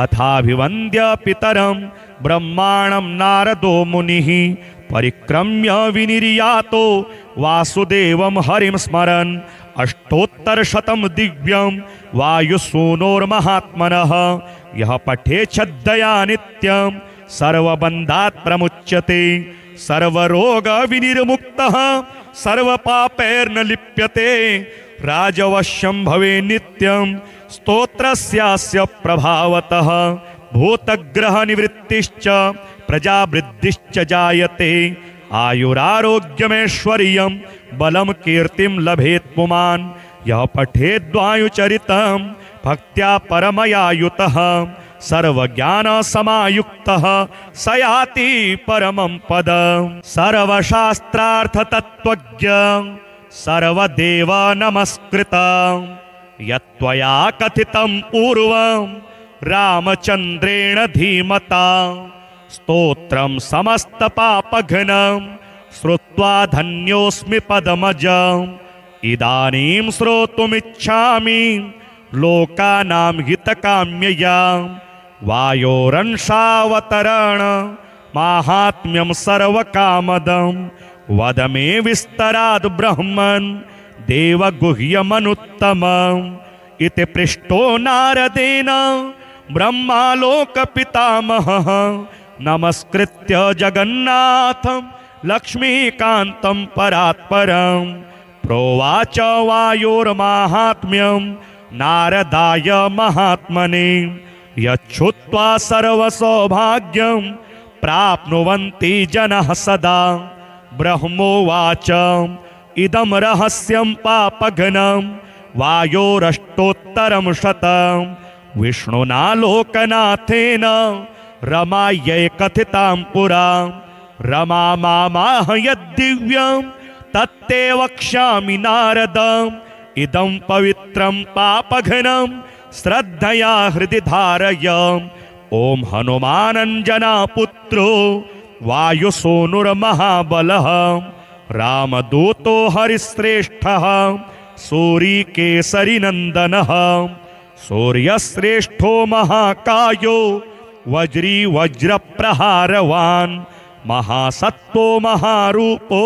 अथाभिवन्द्य पितरं ब्रह्माणं नारदो मुनिः परिक्रम्य विनिर्यातो वासुदेवं हरिं स्मरन् अष्टोत्तरशतं दिव्यं वायुसूनोर्महात्मनः यः पठे छद्दया नित्यं सर्वबन्धात् प्रमुच्यते सर्वरोगविनिर्मुक्तः सर्वपापैर्न लिप्यते राजवश्यं भवे नित्यं स्तोत्रस्यास्य प्रभावतः भूतग्रहनिवृत्तिश्च प्रजावृद्धिश्च जायते आयुरारोग्यमैश्वर्यं बलं कीर्तिं लभेत् पुमान् यः पठेद्वायुचरितं भक्त्या परमया युतः सर्वज्ञानसमायुक्तः स याति परमं पदम् सर्वशास्त्रार्थतत्त्वज्ञ सर्वदेव नमस्कृतं यत्त्वया कथितं पूर्वं रामचन्द्रेण धीमता स्तोत्रं समस्तपापघ्नं श्रुत्वा धन्योऽस्मि पदमजम् इदानीं श्रोतुमिच्छामि लोकानां हितकाम्यया वायोरंशावतरण माहात्म्यं सर्वकामदं वद मे विस्तराद् ब्रह्मन् देवगुह्यमनुत्तमम् इति पृष्टो नारदेन ब्रह्मालोकपितामहः नमस्कृत्य जगन्नाथं लक्ष्मीकान्तं परात्परं प्रोवाच वायोर्माहात्म्यं नारदाय महात्मने यच्छ्रुत्वा सर्वसौभाग्यं प्राप्नुवन्ति जनः सदा। ब्रह्मोवाच इदं रहस्यं पापघ्नं वायोरष्टोत्तरं शतं विष्णुना लोकनाथेन रमायै कथितां पुरा। रमा मामाह यद्दिव्यं तत्ते वक्ष्यामि नारद। इदं पवित्रं पापघ्नं श्रद्धया हृदि धारय। ओम हनुमानंजना पुत्रो वायुसूनुर्महाबलः रामदूतो हरिश्रेष्ठः सूरीकेसरीनन्दनः। सूर्यश्रेष्ठो महाकायो वज्री वज्रप्रहारवान् महासत्तो महारूपो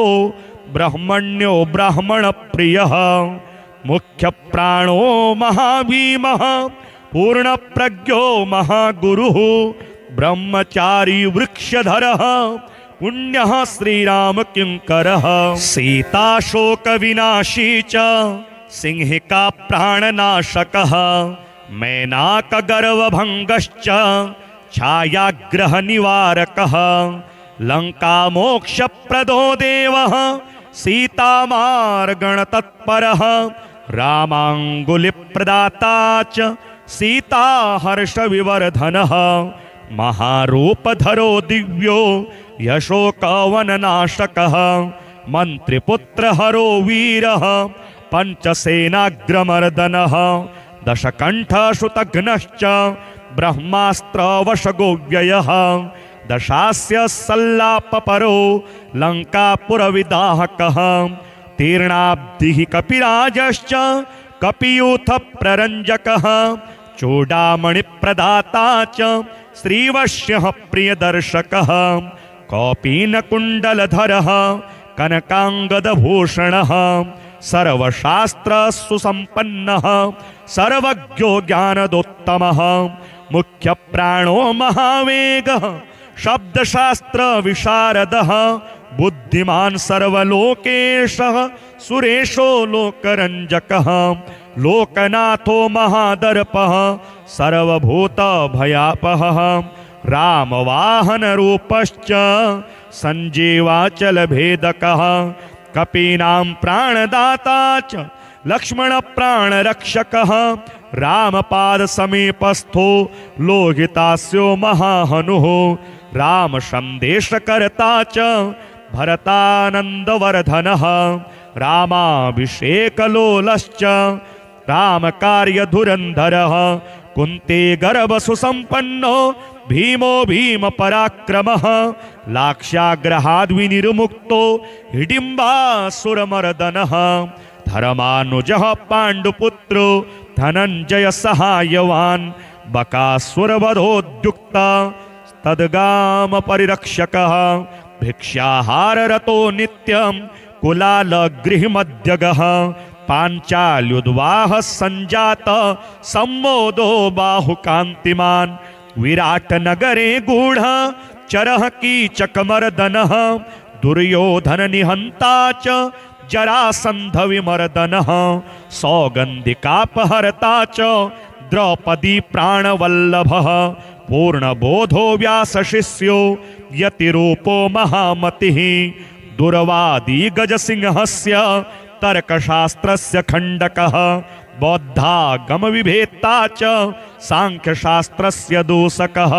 ब्रह्मण्यो ब्राह्मणप्रियः। मुख्यप्राणो महाभीमः पूर्णप्रज्ञो महागुरुः ब्रह्मचारी वृक्षधरः पुण्यः श्रीराम किंकरः। सीताशोकविनाशी च सिंहिका प्राणनाशकः मैनाकगर्वभङ्गश्च छायाग्रहनिवारकः। लङ्कामोक्षप्रदो देवः सीतामार्गणतत्परः रामाङ्गुलिप्रदाता च सीताहर्षविवर्धनः। महारूपधरो दिव्यो यशोकवननाशकः मन्त्रिपुत्रहरो वीरः पञ्चसेनाग्रमर्दनः। दशकण्ठश्रुतघ्नश्च ब्रह्मास्त्रवशगोव्ययः दशास्य सल्लापपरो लङ्कापुरविदाहकः। तीर्णाब्धिः कपिराजश्च कपियूथप्ररञ्जकः चूडामणिप्रदाता च श्रीवश्यः प्रियदर्शकः। कौपीनकुण्डलधरः कनकाङ्गदभूषणः सर्वशास्त्रसुसम्पन्नः सर्वज्ञो ज्ञानदोत्तमः। मुख्यप्राणो महावेगः शब्दशास्त्र विशारदः बुद्धिमान् सर्वलोकेशः सुरेशो लोकरञ्जकः। लोकनाथो महादर्पः सर्वभूतभयापहः रामवाहनरूपश्च सञ्जीवाचलभेदकः। कपीनां प्राणदाता च लक्ष्मणप्राणरक्षकः रामपादसमीपस्थो लोहितास्यो महाहनुः। रामसन्देशकर्ता च भरतानन्दवर्धनः रामाभिषेकलोलश्च रामकार्यधुरन्धरः। कुन्ती गर्भसुसम्पन्नो भीमो भीमपराक्रमः लाक्ष्याग्रहाद्विनिर्मुक्तो हिडिम्बासुरमर्दनः। धर्मानुजः पाण्डुपुत्रो धनञ्जय सहायवान् बकासुरवधोद्युक्ता तद्गाम परिरक्षकः। भिक्षाहाररतो नित्यं कुलालगृहमध्यगः पाञ्चाल्युद्वाह सञ्जात सम्मोदो बाहुकान्तिमान्। विराटनगरे गूढ चरः कीचकमर्दनः दुर्योधननिहन्ता च जरासन्धविमर्दनः। सौगन्धिकापहर्ता च द्रौपदी प्राणवल्लभः पूर्णबोधो व्यासशिष्यो यतिरूपो महामतिः। दुर्वादी गजसिंहस्य तर्कशास्त्रस्य खण्डकः बौद्धागमविभेत्ता च सांख्यशास्त्रस्य दूषकः।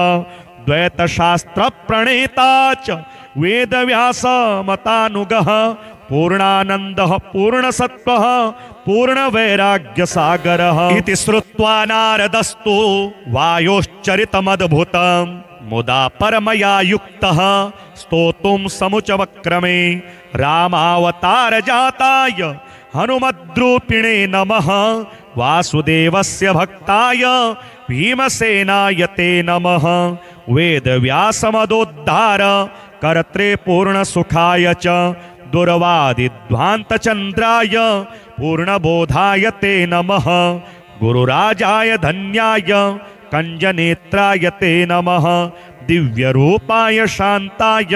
द्वैतशास्त्रप्रणेता च वेदव्यासमतानुगः पूर्णानन्दः पूर्णसत्त्वः पूर्णवैराग्यसागरः। इति श्रुत्वा नारदस्तु वायोश्चरितमद्भुतं मुदा परमया युक्तः स्तोतुं समुचवक्रमे। रामावतारजाताय हनुमद्रूपिणे नमः वासुदेवस्य भक्ताय भीमसेनाय ते नमः। वेदव्यासमदोद्धार कर्त्रे पूर्णसुखाय च दुर्वादिध्वान्तचन्द्राय पूर्णबोधाय ते नमः। गुरुराजाय धन्याय कंजनेत्राय ते नमः। दिव्यरूपाय शान्ताय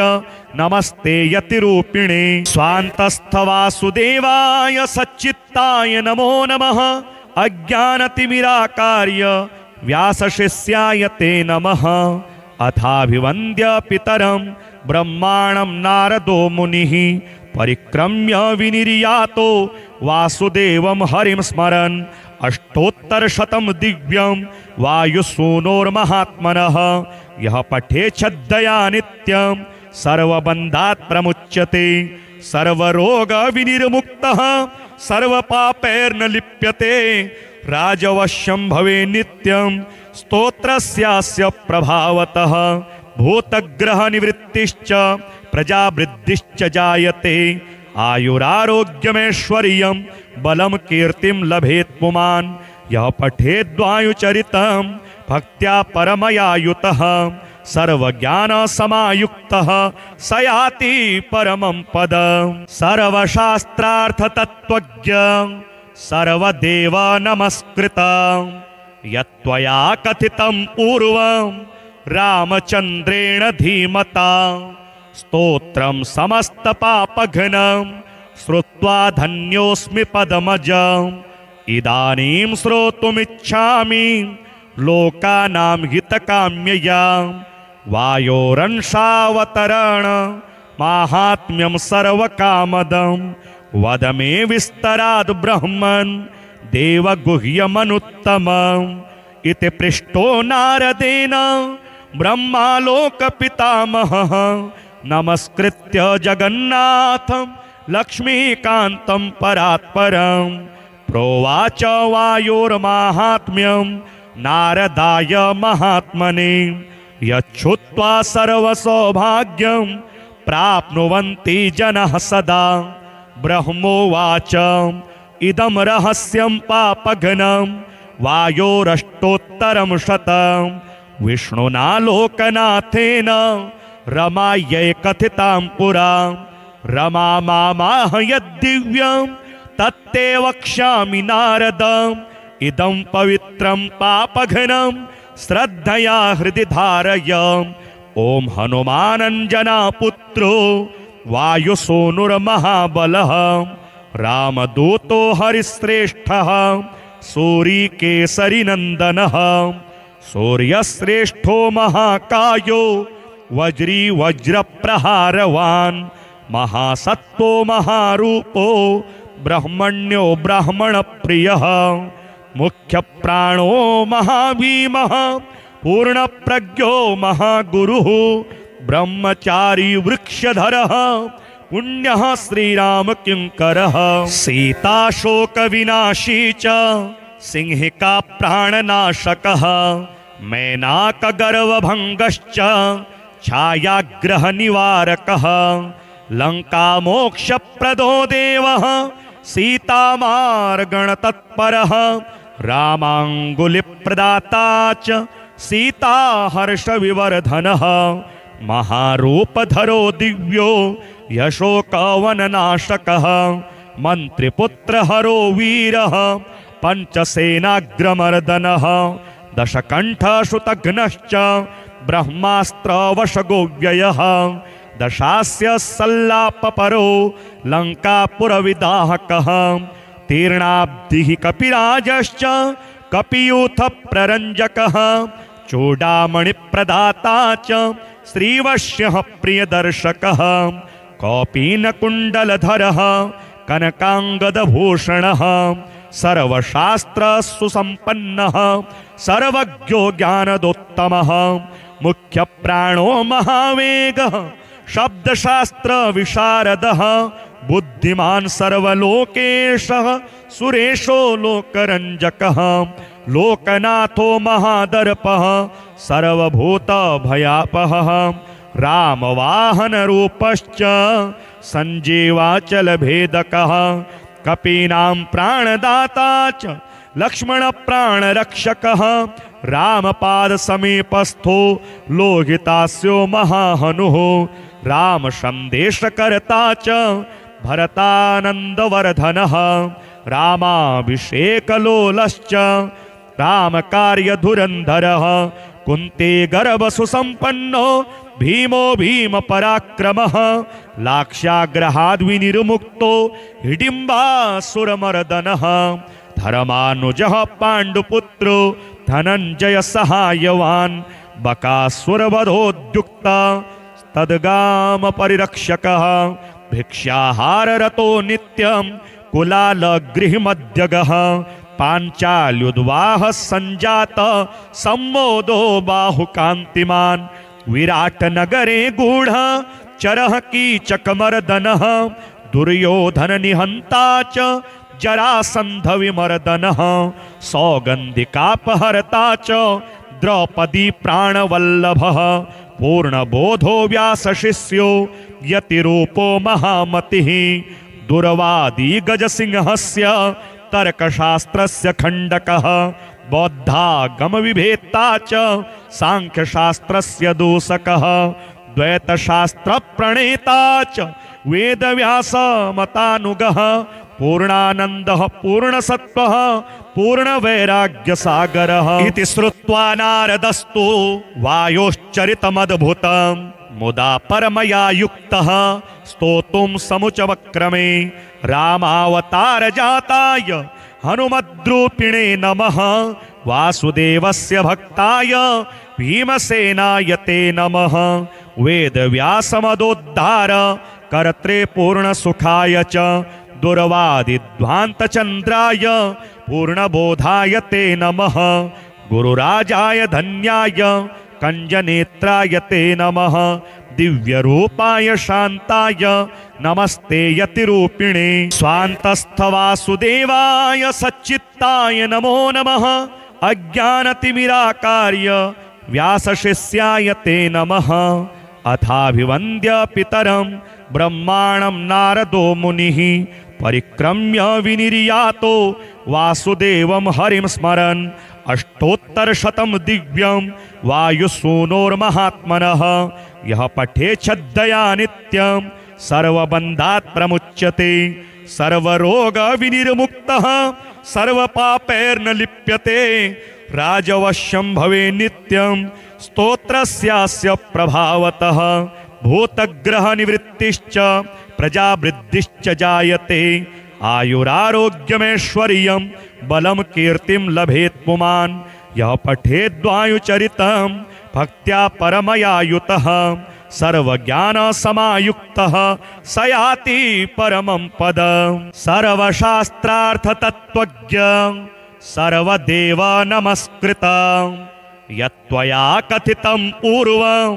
नमस्ते यतिरूपिणे। स्वान्तस्थ वासुदेवाय सच्चित्ताय नमो नमः। अज्ञानतिमिराकार्य व्यासशिष्याय ते नमः। अथाभिवन्द्य पितरं ब्रह्माणं नारदो मुनिः परिक्रम्य विनिर्यातो वासुदेवं हरिं स्मरन् अष्टोत्तरशतं दिव्यं वायुसूनोर्महात्मनः यः पठे छद्दया नित्यं सर्वबन्धात् प्रमुच्यते सर्वरोगविनिर्मुक्तः सर्वपापैर्न लिप्यते राजवश्यं भवे नित्यं स्तोत्रस्यास्य प्रभावतः भूतग्रहनिवृत्तिश्च प्रजावृद्धिश्च जायते आयुरारोग्यमैश्वर्यं बलं कीर्तिं लभेत् पुमान् यः पठेद्वायुचरितं भक्त्या परमयायुतः सर्वज्ञानसमायुक्तः स याति परमं पदम् सर्वशास्त्रार्थतत्त्वज्ञ सर्वदेव नमस्कृतं यत्त्वया कथितं पूर्वं रामचन्द्रेण धीमता स्तोत्रं समस्तपापघ्नं श्रुत्वा धन्योऽस्मि पदमजम् इदानीं श्रोतुमिच्छामि लोकानां हितकाम्यया वायोरंशावतरण माहात्म्यं सर्वकामदं वद मे विस्तराद् ब्रह्मन् देवगुह्यमनुत्तमम् इति पृष्टो नारदेन ब्रह्मालोकपितामहः नमस्कृत्य जगन्नाथं लक्ष्मीकान्तं परात्परं प्रोवाच वायोर्माहात्म्यं नारदाय महात्मने यच्छ्रुत्वा सर्वसौभाग्यं प्राप्नुवन्ति जनः सदा ब्रह्मोवाच इदं रहस्यं पापघ्नं वायोरष्टोत्तरं शतं विष्णुना लोकनाथेन रमायै कथितां पुरा रमा मामाह यद्दिव्यं तत्ते वक्ष्यामि नारदम् इदं पवित्रं पापघ्नं श्रद्धया हृदि धारय ॐ हनुमानञ्जना पुत्रो वायुसूनुर्महाबलः रामदूतो हरिश्रेष्ठः सूरीकेसरिनन्दनः सूर्यश्रेष्ठो महाकायो वज्री वज्रप्रहारवान् महासत्तो महारूपो ब्रह्मण्यो ब्राह्मणप्रियः मुख्यप्राणो महाभीमः पूर्णप्रज्ञो महागुरुः ब्रह्मचारी वृक्षधरः पुण्यः श्रीरामकिङ्करः सीताशोकविनाशी च सिंहिका प्राणनाशकः मैनाकगर्वभङ्गश्च छायाग्रहनिवारकः लङ्कामोक्षप्रदो देवः सीतामार्गणतत्परः रामाङ्गुलिप्रदाता च सीताहर्षविवर्धनः महारूपधरो दिव्यो यशोकवननाशकः मन्त्रिपुत्रहरो वीरः पञ्चसेनाग्रमर्दनः दशकण्ठश्रुतघ्नश्च ब्रह्मास्त्रवशगोव्ययः दशास्य सल्लापपरो लङ्कापुरविदाहकः तीर्णाब्धिः कपिराजश्च कपियूथप्ररञ्जकः चूडामणिप्रदाता च श्रीवश्यः प्रियदर्शकः कौपीनकुण्डलधरः कनकाङ्गदभूषणः सर्वशास्त्रसुसम्पन्नः सर्वज्ञो ज्ञानदोत्तमः मुख्यप्राणो महावेगः शब्दशास्त्रविशारदः बुद्धिमान् सर्वलोकेशः सुरेशो लोकरञ्जकः लोकनाथो महादर्पः सर्वभूतभयापहः रामवाहनरूपश्च सञ्जीवाचलभेदकः कपीनां प्राणदाता च लक्ष्मणप्राणरक्षकः रामपादसमीपस्थो लोहितास्यो महाहनुः रामसन्देशकर्ता च भरतानन्दवर्धनः रामाभिषेकलोलश्च रामकार्यधुरन्धरः कुन्ती गर्भसुसम्पन्नो भीमो भीमपराक्रमः लाक्ष्याग्रहाद्विनिर्मुक्तो हिडिम्बासुरमर्दनः धर्मानुजः पाण्डुपुत्रो धनञ्जय सहायवान् बकासुरवधोद्युक्ता तद्गाम परिरक्षकः भिक्षाहाररतो नित्यं कुलालगृहमध्यगः पाञ्चाल्युद्वाह सञ्जात सम्मोदो बाहुकान्तिमान् विराटनगरे गूढ चरः कीचकमर्दनः दुर्योधन निहन्ता च जरासन्ध विमर्दनः सौगन्धिकापहर्ता च द्रौपदी प्राणवल्लभः पूर्णबोधो व्यासशिष्यो यतिरूपो महामतिः दुर्वादी गजसिंहस्य तर्कशास्त्रस्य खण्डकः बौद्धागमविभेत्ता च सांख्यशास्त्रस्य दूषकः द्वैतशास्त्रप्रणेता च वेदव्यासमतानुगः पूर्णानन्दः पूर्णसत्त्वः पूर्णवैराग्यसागरः इति श्रुत्वा नारदस्तु वायोश्चरितमद्भुतं मुदा परमया युक्तः स्तोतुं समुचवक्रमे रामावतारजाताय हनुमद्रूपिणे नमः वासुदेवस्य भक्ताय भीमसेनाय ते नमः वेदव्यासमदोद्धार कर्त्रे पूर्णसुखाय च दुर्वादिध्वान्तचन्द्राय पूर्णबोधाय ते नमः गुरुराजाय धन्याय कंजनेत्राय ते नमः दिव्यरूपाय शान्ताय नमस्ते यतिरूपिणे स्वान्तस्थवासुदेवाय सच्चित्ताय नमो नमः अज्ञानतिमिराकार्य व्यासशिष्याय ते नमः अथाभिवन्द्य पितरं ब्रह्माणं नारदो मुनिः परिक्रम्य विनिर्यातो वासुदेवं हरिं स्मरन् अष्टोत्तरशतं दिव्यं वायुसूनोर्महात्मनः यः पठे छद्दया नित्यं सर्वबन्धात् प्रमुच्यते सर्वरोगविनिर्मुक्तः सर्वपापैर्न लिप्यते राजवश्यं भवे नित्यं स्तोत्रस्यास्य प्रभावतः भूतग्रहनिवृत्तिश्च प्रजावृद्धिश्च जायते आयुरारोग्यमैश्वर्यं बलं कीर्तिं लभेत् पुमान् यः पठेद्वायुचरितं भक्त्या परमया युतः सर्वज्ञानसमायुक्तः स याति परमं पदम् सर्वशास्त्रार्थतत्त्वज्ञ सर्वदेव नमस्कृतं यत्त्वया कथितं पूर्वं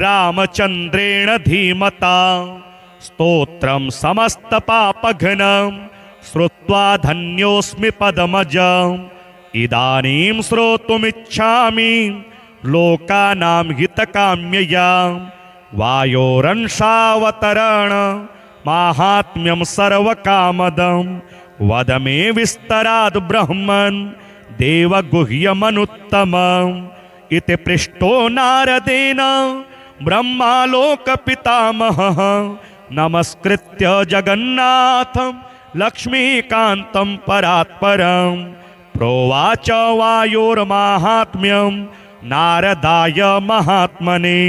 रामचन्द्रेण धीमता स्तोत्रं समस्तपापघ्नं श्रुत्वा धन्योऽस्मि पदमजम् इदानीं श्रोतुमिच्छामि लोकानां हितकाम्यया वायोरंशावतरण माहात्म्यं सर्वकामदं वद मे विस्तराद् ब्रह्मन् देवगुह्यमनुत्तमम् इति पृष्टो नारदेन ब्रह्मालोकपितामहः नमस्कृत्य जगन्नाथं लक्ष्मीकान्तं परात्परं प्रोवाच वायोर्माहात्म्यं नारदाय महात्मने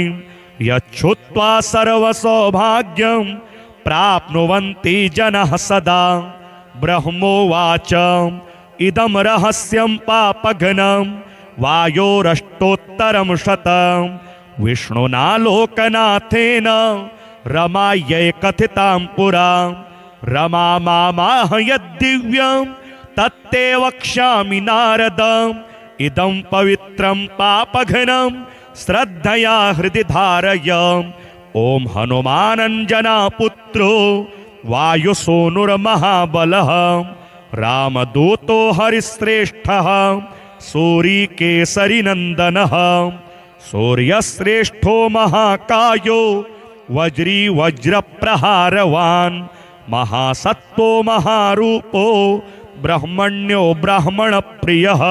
यच्छ्रुत्वा सर्वसौभाग्यं प्राप्नुवन्ति जनः सदा ब्रह्मोवाच इदं रहस्यं पापघ्नं वायोरष्टोत्तरं शतं विष्णुना लोकनाथेन रमायै कथितां पुरा रमा मामाह यद्दिव्यं तत्ते वक्ष्यामि नारदम् इदं पवित्रं पापघ्नं श्रद्धया हृदि धारय ओम हनुमानंजना पुत्रो वायुसूनुर्महाबलः रामदूतो हरिश्रेष्ठः सूरीकेसरीनन्दनः सूर्यश्रेष्ठो महाकायो वज्री वज्रप्रहारवान् महासत्तो महारूपो ब्रह्मण्यो ब्राह्मणप्रियः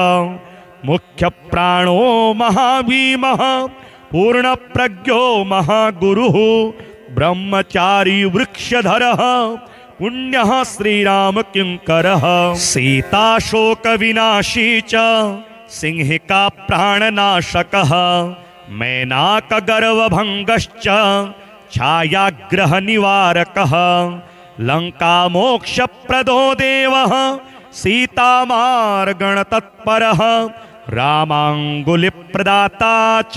मुख्यप्राणो महाभीमः पूर्णप्रज्ञो महागुरुः ब्रह्मचारी वृक्षधरः पुण्यः श्रीरामकिङ्करः सीताशोकविनाशी च सिंहिका प्राणनाशकः मैनाकगर्वभङ्गश्च छायाग्रहनिवारकः लङ्कामोक्षप्रदो देवः सीतामार्गणतत्परः रामाङ्गुलिप्रदाता च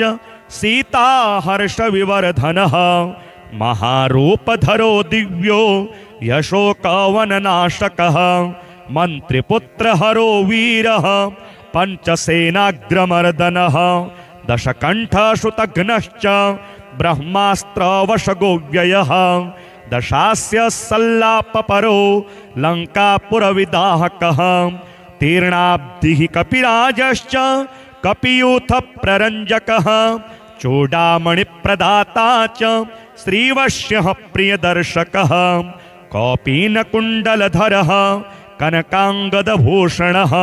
सीताहर्षविवर्धनः महारूपधरो दिव्यो यशोकवननाशकः मन्त्रिपुत्रहरो वीरः पञ्चसेनाग्रमर्दनः दशकण्ठश्रुतघ्नश्च ब्रह्मास्त्रवशगोव्ययः दशास्य सल्लापपरो लङ्कापुरविदाहकः तीर्णाब्धिः कपिराजश्च कपियूथप्ररञ्जकः चूडामणिप्रदाता च श्रीवश्यः प्रियदर्शकः कौपीनकुण्डलधरः कनकाङ्गदभूषणः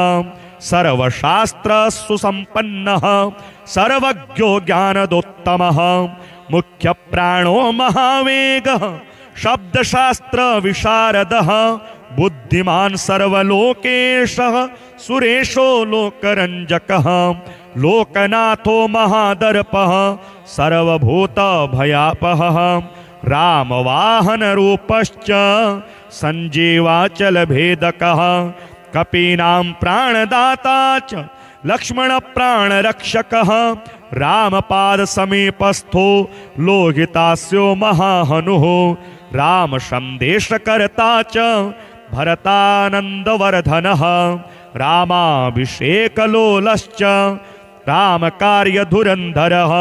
सर्वशास्त्रसुसम्पन्नः सर्वज्ञो ज्ञानदोत्तमः मुख्यप्राणो महावेगः शब्दशास्त्रविशारदः बुद्धिमान् सर्वलोकेशः सुरेशो लोकरञ्जकः लोकनाथो महादर्पः सर्वभूतभयापहः रामवाहनरूपश्च सञ्जीवाचलभेदकः कपीनां प्राणदाता च लक्ष्मणप्राणरक्षकः रामपादसमीपस्थो लोहितास्यो महाहनुः रामसन्देशकर्ता च भरतानन्दवर्धनः रामाभिषेकलोलश्च रामकार्यधुरन्धरः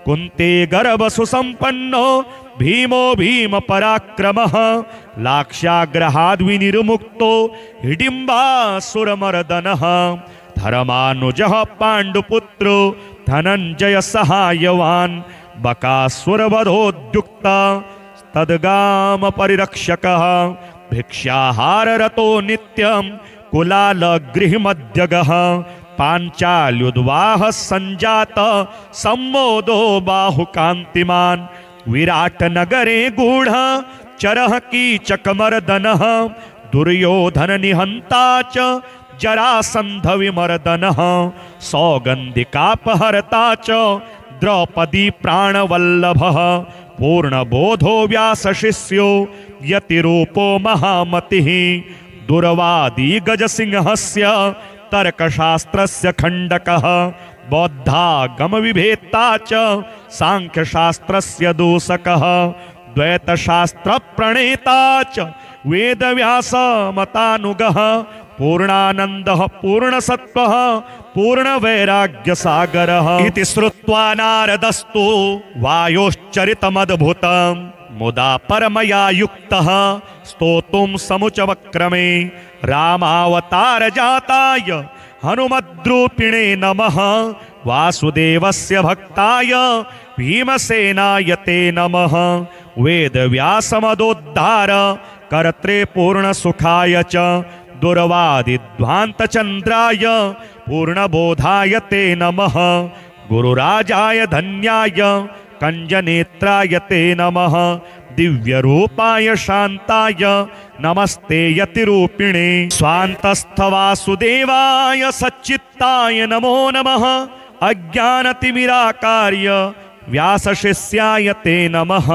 कुन्ती गर्भसुसम्पन्नो भीमो भीमपराक्रमः लाक्ष्याग्रहाद्विनिर्मुक्तो हिडिम्बासुरमर्दनः धर्मानुजः पाण्डुपुत्रो धनञ्जयसहायवान् बकासुरवधोद्युक्ता तद्गामपरिरक्षकः भिक्षाहाररतो नित्यं कुलालगृहमध्यगः पाञ्चाल्युद्वाहः सञ्जात सम्मोदो बाहुकान्तिमान् विराटनगरे गूढः चरः कीचकमर्दनः दुर्योधननिहन्ता च जरासन्धविमर्दनः सौगन्धिकापहर्ता च द्रौपदी प्राणवल्लभः पूर्णबोधो व्यासशिष्यो यतिरूपो महामतिः दुर्वादी गजसिंहस्य तर्कशास्त्रस्य खण्डकः बौद्धागमविभेत्ता च सांख्यशास्त्रस्य दूषकः द्वैतशास्त्रप्रणेता च वेदव्यासमतानुगः पूर्णानन्दः पूर्णसत्त्वः पूर्णवैराग्यसागरः इति श्रुत्वा नारदस्तु वायोश्चरितमद्भुतं मुदा परमया युक्तः स्तोतुं समुचवक्रमे रामावतारजाताय हनुमद्रूपिणे नमः वासुदेवस्य भक्ताय भीमसेनाय ते नमः वेदव्यासमदोद्धार कर्त्रे पूर्णसुखाय च दुर्वादिध्वान्तचन्द्राय पूर्णबोधाय ते नमः गुरुराजाय धन्याय कंजनेत्राय ते नमः दिव्यरूपाय शान्ताय नमस्ते यतिरूपिणे स्वान्तस्थवासुदेवाय सच्चित्ताय नमो नमः अज्ञानतिमिराकार्य व्यासशिष्याय ते नमः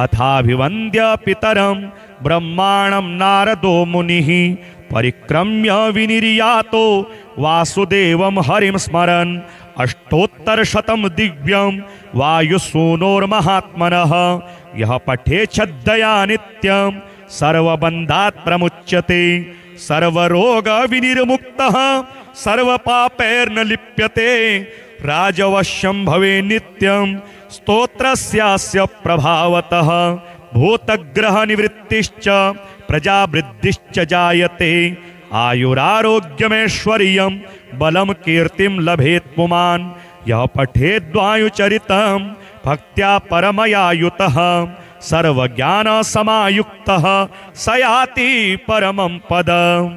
अथाभिवन्द्य पितरं ब्रह्माणं नारदो मुनिः परिक्रम्य विनिर्यातो वासुदेवं हरिं स्मरन् अष्टोत्तरशतं दिव्यं वायुसूनोर्महात्मनः यः पठे छद्दया नित्यं सर्वबन्धात् प्रमुच्यते सर्वरोगविनिर्मुक्तः सर्वपापैर्न लिप्यते राजवश्यं भवे नित्यं स्तोत्रस्यास्य प्रभावतः भूतग्रहनिवृत्तिश्च प्रजावृद्धिश्च जायते आयुरारोग्यमैश्वर्यं बलं कीर्तिं लभेत् पुमान् यः पठेद्वायुचरितं भक्त्या परमया युतः सर्वज्ञानसमायुक्तः स याति परमं पदम्।